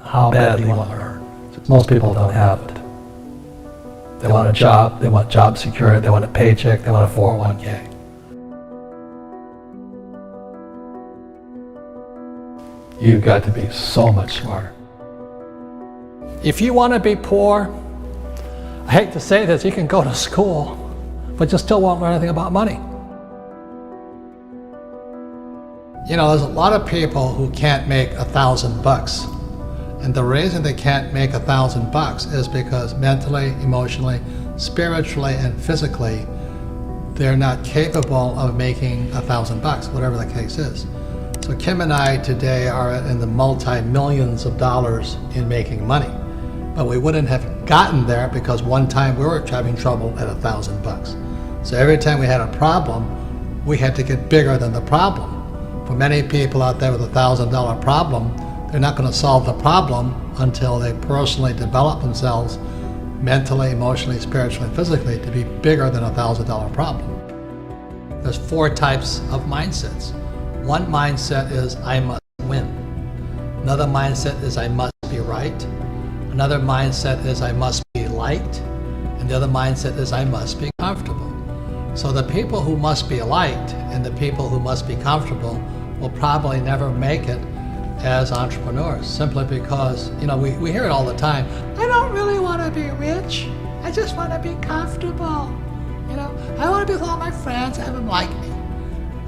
how badly you want to earn. Most people don't have it. They want a job, they want job security, they want a paycheck, they want a 401k. You've got to be so much smarter. If you want to be poor, I hate to say this, you can go to school, but you still won't learn anything about money. You know, there's a lot of people who can't make $1,000. And the reason they can't make $1,000 is because mentally, emotionally, spiritually, and physically, they're not capable of making $1,000, whatever the case is. So Kim and I today are in the multi-millions of dollars in making money. But we wouldn't have gotten there because one time we were having trouble at $1,000. So every time we had a problem, we had to get bigger than the problem. For many people out there with $1,000 problem, they're not going to solve the problem until they personally develop themselves mentally, emotionally, spiritually, and physically to be bigger than $1,000 problem. There's 4 types of mindsets. One mindset is I must win. Another mindset is I must be right. Another mindset is I must be liked. And the other mindset is I must be comfortable. So the people who must be liked and the people who must be comfortable will probably never make it as entrepreneurs, simply because, you know, we hear it all the time. I don't really want to be rich. I just want to be comfortable. You know, I want to be with all my friends, have them like me.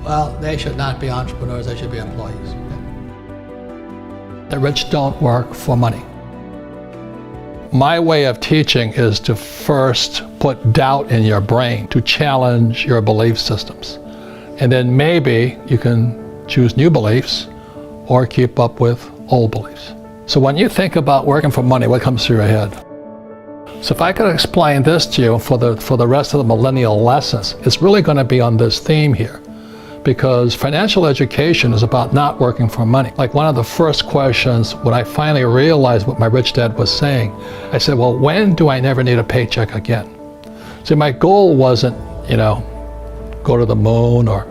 Well, they should not be entrepreneurs, they should be employees. The rich don't work for money. My way of teaching is to first put doubt in your brain, to challenge your belief systems. And then maybe you can choose new beliefs or keep up with old beliefs. So when you think about working for money, what comes through your head? So if I could explain this to you for the rest of the millennial lessons, it's really going to be on this theme here. Because financial education is about not working for money. Like one of the first questions when I finally realized what my rich dad was saying, I said, well, when do I never need a paycheck again? See, my goal wasn't, you know, go to the moon or,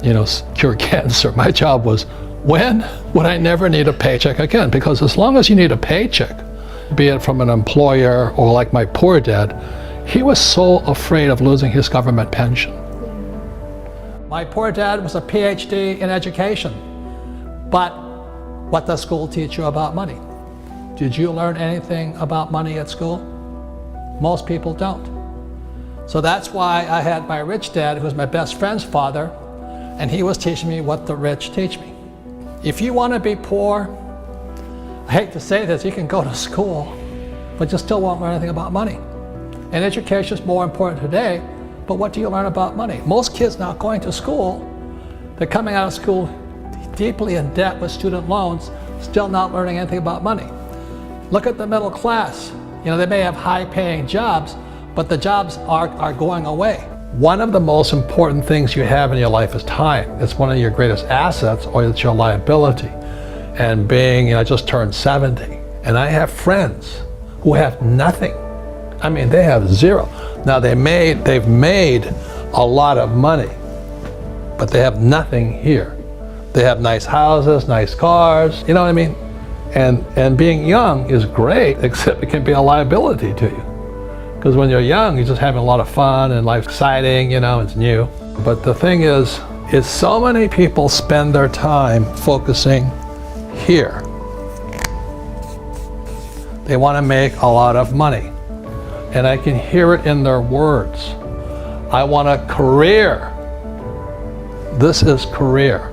you know, cure cancer. My job was, when would I never need a paycheck again? Because as long as you need a paycheck, be it from an employer or like my poor dad, he was so afraid of losing his government pension. My poor dad was a PhD in education, but what does school teach you about money? Did you learn anything about money at school? Most people don't. So that's why I had my rich dad, who was my best friend's father, and he was teaching me what the rich teach me. If you want to be poor, I hate to say this, you can go to school, but you still won't learn anything about money. And education is more important today, but what do you learn about money? Most kids now going to school, they're coming out of school deeply in debt with student loans, still not learning anything about money. Look at the middle class. You know, they may have high-paying jobs, but the jobs are going away. One of the most important things you have in your life is time. It's one of your greatest assets, or it's your liability. And being, you know, I just turned 70, and I have friends who have nothing. I mean, they have zero. Now they've made a lot of money, but they have nothing here. They have nice houses, nice cars, you know what I mean? And being young is great, except it can be a liability to you. Because when you're young, you're just having a lot of fun and life's exciting, you know, it's new. But the thing is so many people spend their time focusing here. They want to make a lot of money. And I can hear it in their words. I want a career. This is career.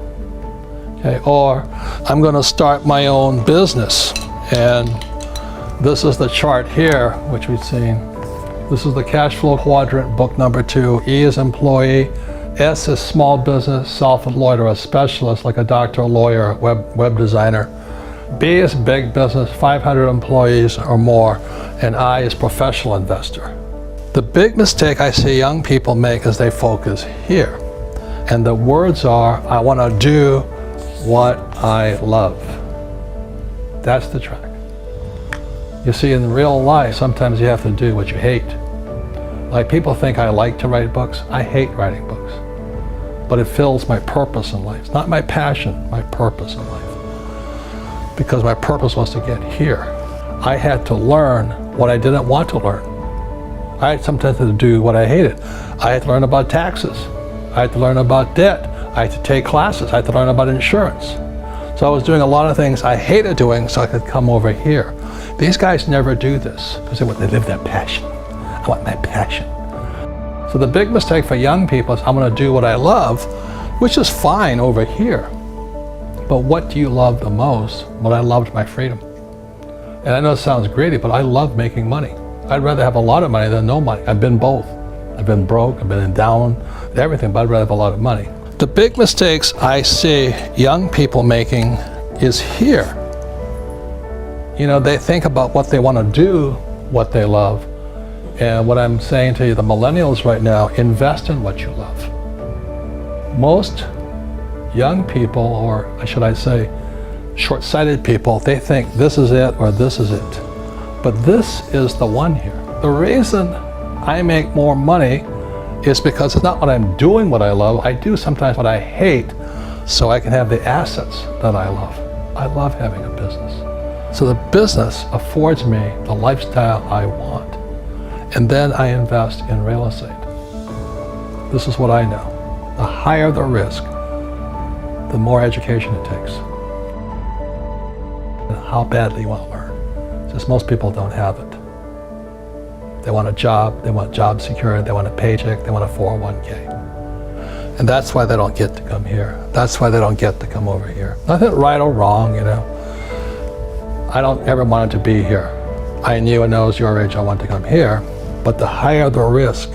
Okay, or I'm going to start my own business. And this is the chart here, which we've seen. This is the cash flow quadrant, book number 2. E is employee. S is small business, self-employed, or a specialist like a doctor, a lawyer, web designer. B is big business, 500 employees or more. And I is professional investor. The big mistake I see young people make is they focus here. And the words are, I want to do what I love. That's the track. You see, in real life, sometimes you have to do what you hate. Like people think I like to write books. I hate writing books. But it fills my purpose in life. It's not my passion, my purpose in life. because my purpose was to get here. I had to learn what I didn't want to learn. I had sometimes to do what I hated. I had to learn about taxes. I had to learn about debt. I had to take classes. I had to learn about insurance. So I was doing a lot of things I hated doing so I could come over here. These guys never do this because they live that passion. I want my passion. So the big mistake for young people is I'm going to do what I love, which is fine over here. But what do you love the most? Well, I loved my freedom. And I know it sounds greedy, but I love making money. I'd rather have a lot of money than no money. I've been both. I've been broke, I've been down, everything, but I'd rather have a lot of money. The big mistakes I see young people making is here. You know, they think about what they want to do, what they love. And what I'm saying to you, the millennials right now, invest in what you love. Most young people, or should I say, short-sighted people, they think this is it or this is it. But this is the one here. The reason I make more money is because it's not what I'm doing what I love. I do sometimes what I hate so I can have the assets that I love. I love having a business. So the business affords me the lifestyle I want. And then I invest in real estate. This is what I know. The higher the risk, the more education it takes. And how badly you want to learn. Just most people don't have it. They want a job, they want job security, they want a paycheck, they want a 401k. And that's why they don't get to come here. That's why they don't get to come over here. Nothing right or wrong, you know. I don't ever want it to be here. I knew when I was your age I wanted to come here, but the higher the risk,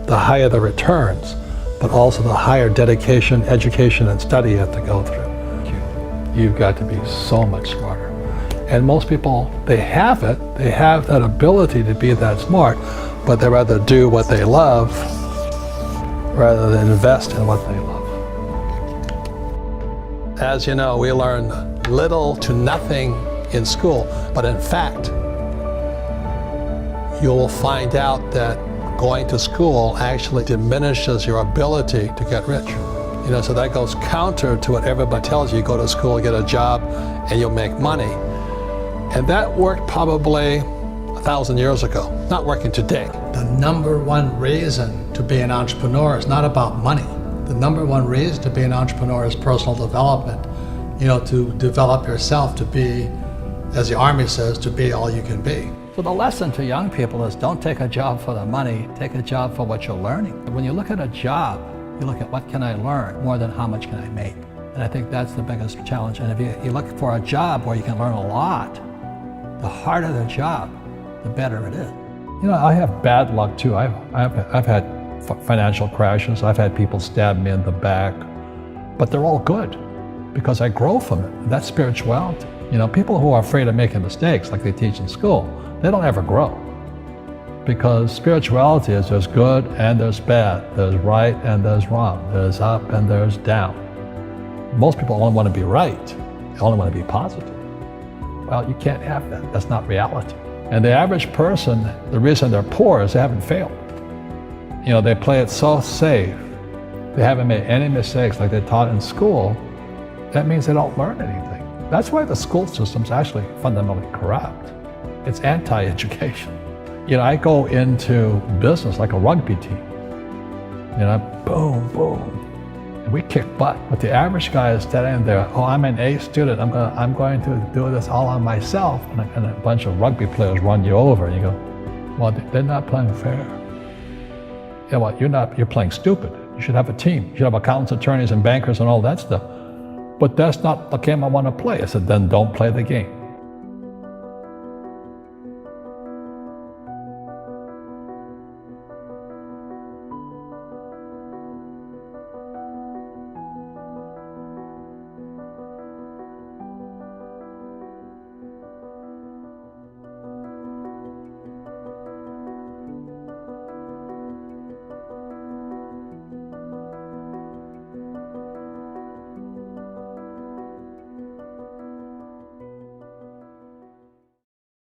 the higher the returns, but also the higher dedication, education, and study you have to go through. You've got to be so much smarter. And most people, they have it, they have that ability to be that smart, but they rather do what they love rather than invest in what they love. As you know, we learn little to nothing in school, but in fact, you will find out that going to school actually diminishes your ability to get rich. You know, so that goes counter to what everybody tells you. Go to school, get a job, and you'll make money. And that worked probably 1,000 years ago, not working today. The number one reason to be an entrepreneur is not about money. The number one reason to be an entrepreneur is personal development. You know, to develop yourself to be, as the Army says, to be all you can be. So the lesson to young people is don't take a job for the money, take a job for what you're learning. When you look at a job, you look at what can I learn more than how much can I make. And I think that's the biggest challenge. And if you look for a job where you can learn a lot, the harder the job, the better it is. You know, I have bad luck too. I've had financial crashes. I've had people stab me in the back, but they're all good because I grow from it. That's spirituality. You know, people who are afraid of making mistakes, like they teach in school, they don't ever grow. Because spirituality is there's good and there's bad, there's right and there's wrong, there's up and there's down. Most people only want to be right, they only want to be positive. Well, you can't have that, that's not reality. And the average person, the reason they're poor is they haven't failed. You know, they play it so safe, they haven't made any mistakes like they taught in school. That means they don't learn anything. That's why the school system's actually fundamentally corrupt. It's anti-education. You know, I go into business like a rugby team. You know, boom, boom, and we kick butt. But the average guy is standing there, oh, I'm an A student, I'm going to do this all on myself. And a bunch of rugby players run you over, and you go, well, they're not playing fair. You know what, you're playing stupid. You should have a team. You should have accountants, attorneys, and bankers, and all that stuff. But that's not the game I want to play. I said, then don't play the game.